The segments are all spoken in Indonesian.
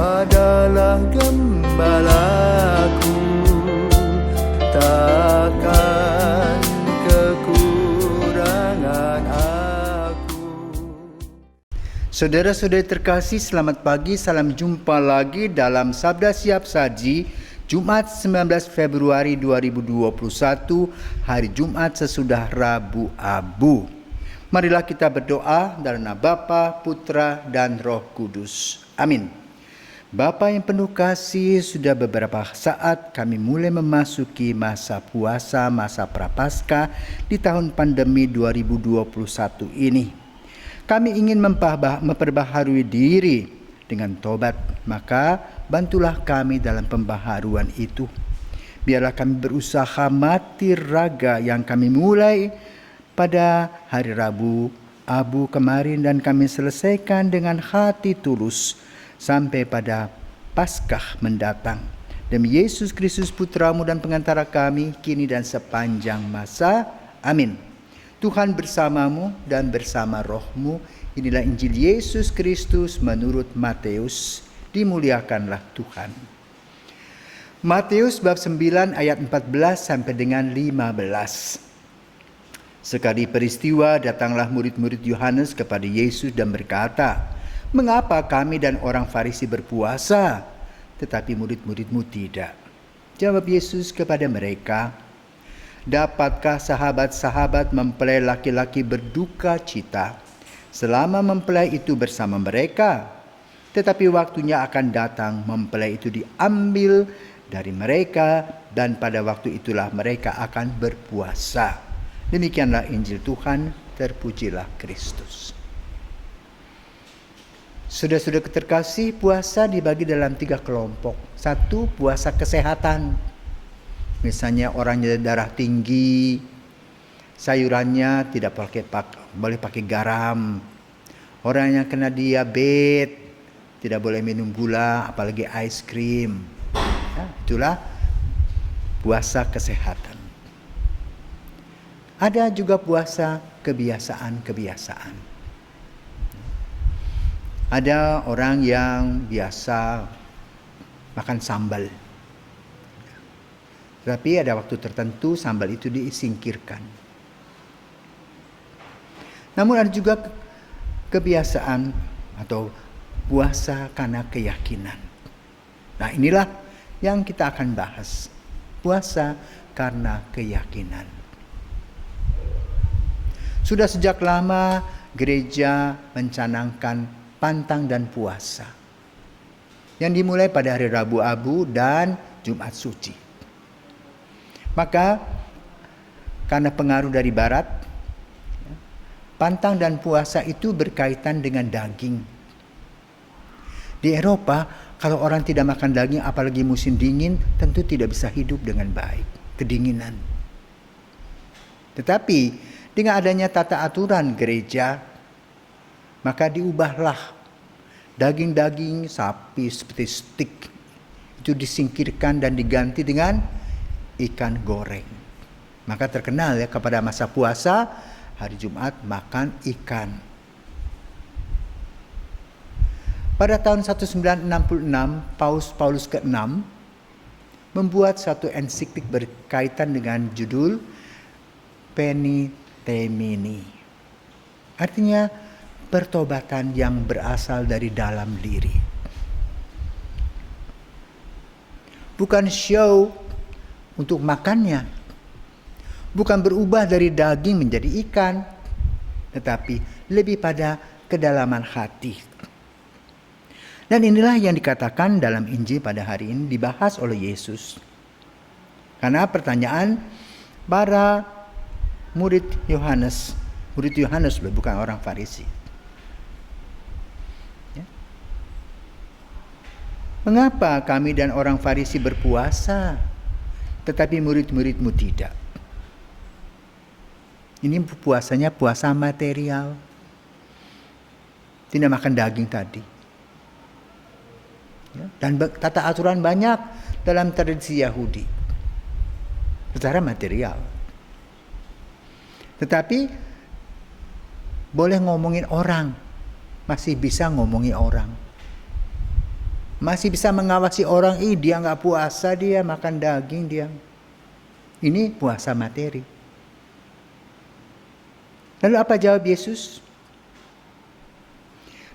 adalah gembalaku, takkan kekurangan aku. Saudara-saudari terkasih, selamat pagi, salam jumpa lagi dalam Sabda Siap Saji, Jumat 19 Februari 2021, hari Jumat sesudah Rabu Abu. Marilah kita berdoa dalam nama Bapa, Putra, dan Roh Kudus. Amin. Bapa yang penuh kasih, sudah beberapa saat kami mulai memasuki masa puasa, masa prapaskah di tahun pandemi 2021 ini. Kami ingin memperbaharui diri dengan tobat, maka bantulah kami dalam pembaharuan itu. Biarlah kami berusaha mati raga yang kami mulai pada hari Rabu Abu kemarin dan kami selesaikan dengan hati tulus sampai pada Paskah mendatang. Demi Yesus Kristus Putramu dan pengantara kami, kini dan sepanjang masa. Amin. Tuhan bersamamu dan bersama rohmu. Inilah Injil Yesus Kristus menurut Matius. Dimuliakanlah Tuhan. Matius bab 9 ayat 14 sampai dengan 15. Sekali peristiwa datanglah murid-murid Yohanes kepada Yesus dan berkata, "Mengapa kami dan orang Farisi berpuasa, tetapi murid-muridmu tidak?" Jawab Yesus kepada mereka, "Dapatkah sahabat-sahabat mempelai laki-laki berduka cita selama mempelai itu bersama mereka? Tetapi waktunya akan datang mempelai itu diambil dari mereka dan pada waktu itulah mereka akan berpuasa." Demikianlah Injil Tuhan, terpujilah Kristus. Saudara-saudara terkasih, puasa dibagi dalam 3 kelompok. 1, puasa kesehatan. Misalnya orangnya darah tinggi, sayurannya tidak boleh pakai garam. Orang yang kena diabetes tidak boleh minum gula, apalagi es krim. Ya, itulah puasa kesehatan. Ada juga puasa kebiasaan-kebiasaan. Ada orang yang biasa makan sambal. Tapi ada waktu tertentu sambal itu disingkirkan. Namun ada juga kebiasaan atau puasa karena keyakinan. Nah, inilah yang kita akan bahas. Puasa karena keyakinan. Sudah sejak lama gereja mencanangkan pantang dan puasa yang dimulai pada hari Rabu Abu dan Jumat Suci. Maka karena pengaruh dari barat, pantang dan puasa itu berkaitan dengan daging. Di Eropa, kalau orang tidak makan daging apalagi musim dingin, tentu tidak bisa hidup dengan baik, kedinginan. Tetapi dengan adanya tata aturan gereja, maka diubahlah daging-daging sapi seperti steak itu disingkirkan dan diganti dengan ikan goreng. Maka terkenal ya kepada masa puasa hari Jumat makan ikan. Pada tahun 1966 Paulus ke-6 membuat satu ensiklik berkaitan dengan judul Penitemini. Artinya pertobatan yang berasal dari dalam diri. Bukan show untuk makannya. Bukan berubah dari daging menjadi ikan. Tetapi lebih pada kedalaman hati. Dan inilah yang dikatakan dalam Injil pada hari ini dibahas oleh Yesus. Karena pertanyaan para murid Yohanes bukan orang Farisi. Ya. Mengapa kami dan orang Farisi berpuasa, tetapi murid-muridmu tidak? Ini puasanya puasa material. Tidak makan daging tadi. Ya. Dan tata aturan banyak dalam tradisi Yahudi. Secara material. Tetapi boleh ngomongin orang, masih bisa ngomongin orang. Masih bisa mengawasi orang, dia nggak puasa, dia makan daging dia. Ini puasa materi. Lalu apa jawab Yesus?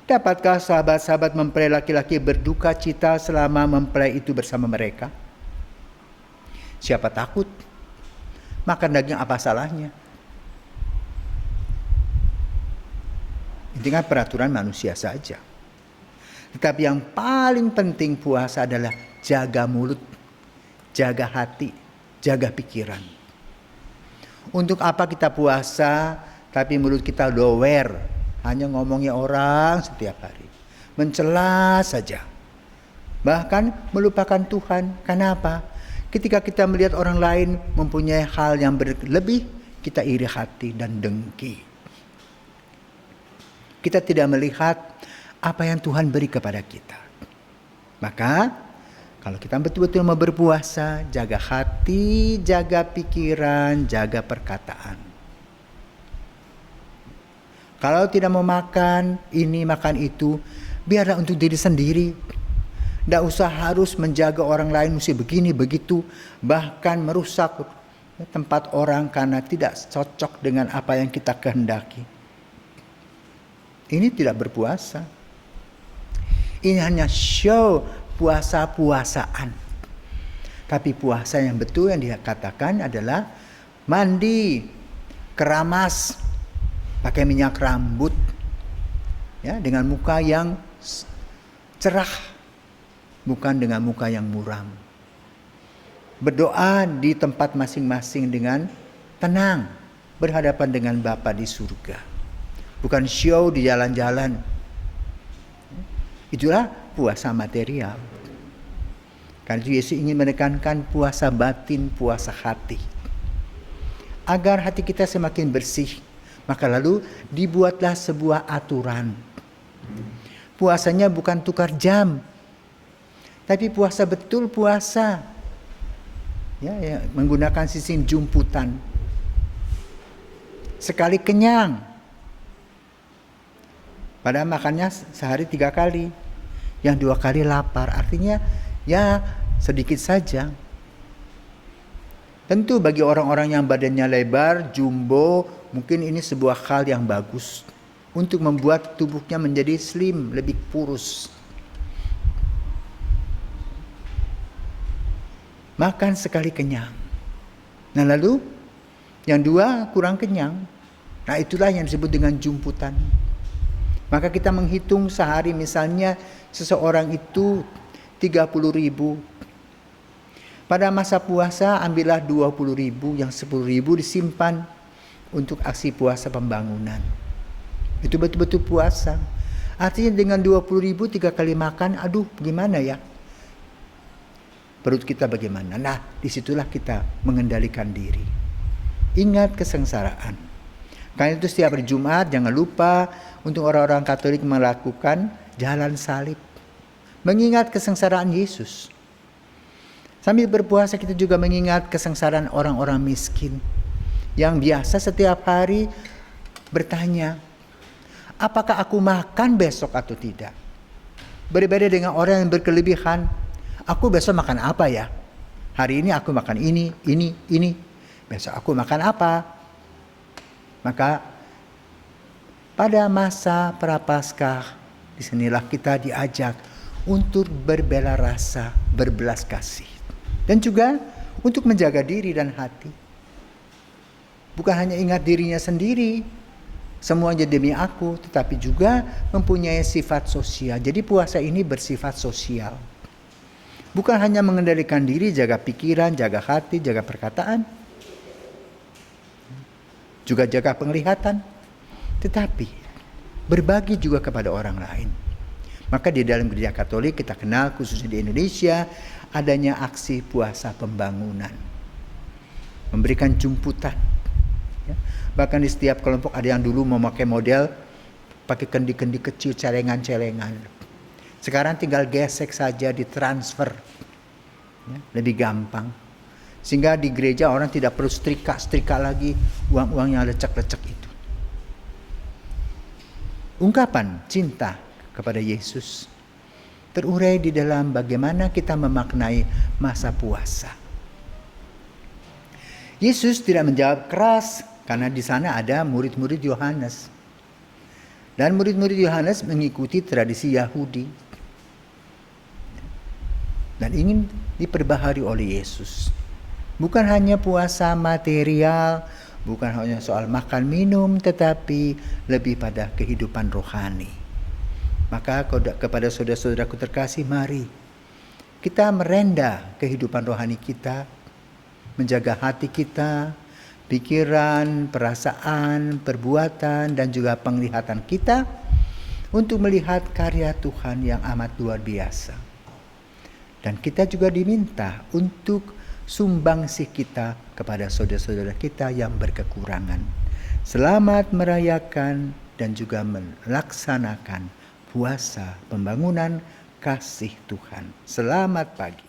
Dapatkah sahabat-sahabat mempelai laki-laki berduka cita selama mempelai itu bersama mereka? Siapa takut? Makan daging apa salahnya? Ini kan peraturan manusia saja. Tetapi yang paling penting puasa adalah jaga mulut, jaga hati, jaga pikiran. Untuk apa kita puasa tapi mulut kita dower, hanya ngomongnya orang setiap hari, mencela saja, bahkan melupakan Tuhan. Kenapa? Ketika kita melihat orang lain mempunyai hal yang berlebih, kita iri hati dan dengki. Kita tidak melihat apa yang Tuhan beri kepada kita. Maka kalau kita betul-betul mau berpuasa, jaga hati, jaga pikiran, jaga perkataan. Kalau tidak mau makan ini, makan itu, biarlah untuk diri sendiri. Tidak usah harus menjaga orang lain, mesti begini, begitu. Bahkan merusak tempat orang karena tidak cocok dengan apa yang kita kehendaki. Ini tidak berpuasa. Ini hanya show puasa-puasaan. Tapi puasa yang betul yang dikatakan adalah mandi, keramas, pakai minyak rambut, ya, dengan muka yang cerah, bukan dengan muka yang muram. Berdoa di tempat masing-masing dengan tenang, berhadapan dengan Bapa di surga. Bukan show di jalan-jalan. Itulah puasa material. Karena Yesus ingin menekankan puasa batin, puasa hati. Agar hati kita semakin bersih, maka lalu dibuatlah sebuah aturan. Puasanya bukan tukar jam, tapi puasa betul puasa. Ya, menggunakan sistem jumputan. Sekali kenyang. Padahal makannya sehari 3 kali. Yang 2 kali lapar. Artinya ya sedikit saja. Tentu bagi orang-orang yang badannya lebar, jumbo, mungkin ini sebuah hal yang bagus. Untuk membuat tubuhnya menjadi slim, lebih kurus. Makan sekali kenyang. Nah lalu yang 2 kurang kenyang. Nah itulah yang disebut dengan jumputan. Maka kita menghitung sehari misalnya seseorang itu 30.000. Pada masa puasa ambillah 20.000, yang 10.000 disimpan untuk aksi puasa pembangunan. Itu betul-betul puasa. Artinya dengan 20.000 3 kali makan, aduh gimana ya? Perut kita bagaimana? Nah disitulah kita mengendalikan diri. Ingat kesengsaraan. Karena itu setiap hari Jumat jangan lupa untuk orang-orang Katolik melakukan jalan salib. Mengingat kesengsaraan Yesus. Sambil berpuasa kita juga mengingat kesengsaraan orang-orang miskin. Yang biasa setiap hari bertanya, apakah aku makan besok atau tidak? Berbeda dengan orang yang berkelebihan, aku besok makan apa ya? Hari ini aku makan ini. Besok aku makan apa? Maka pada masa Prapaskah disinilah kita diajak untuk berbela rasa, berbelas kasih. Dan juga untuk menjaga diri dan hati. Bukan hanya ingat dirinya sendiri, semuanya demi aku, tetapi juga mempunyai sifat sosial. Jadi puasa ini bersifat sosial. Bukan hanya mengendalikan diri, jaga pikiran, jaga hati, jaga perkataan. Juga jaga penglihatan, tetapi berbagi juga kepada orang lain. Maka di dalam gereja Katolik kita kenal, khususnya di Indonesia, adanya aksi puasa pembangunan. Memberikan jumputan. Ya. Bahkan di setiap kelompok ada yang dulu memakai model pakai kendi-kendi kecil, celengan-celengan. Sekarang tinggal gesek saja, ditransfer. Ya, lebih gampang. Sehingga di gereja orang tidak perlu setrika lagi uang-uang yang lecek-lecek itu. Ungkapan cinta kepada Yesus. terurai di dalam bagaimana kita memaknai masa puasa. Yesus tidak menjawab keras karena di sana ada murid-murid Yohanes. Dan murid-murid Yohanes mengikuti tradisi Yahudi. Dan ingin diperbaharui oleh Yesus. Bukan hanya puasa material, bukan hanya soal makan minum, tetapi lebih pada kehidupan rohani. Maka kepada saudara-saudaraku terkasih, mari kita merenda kehidupan rohani kita, menjaga hati kita, pikiran, perasaan, perbuatan, dan juga penglihatan kita untuk melihat karya Tuhan yang amat luar biasa. Dan kita juga diminta untuk sumbangsih kita kepada saudara-saudara kita yang berkekurangan. Selamat merayakan dan juga melaksanakan puasa pembangunan kasih Tuhan. Selamat pagi.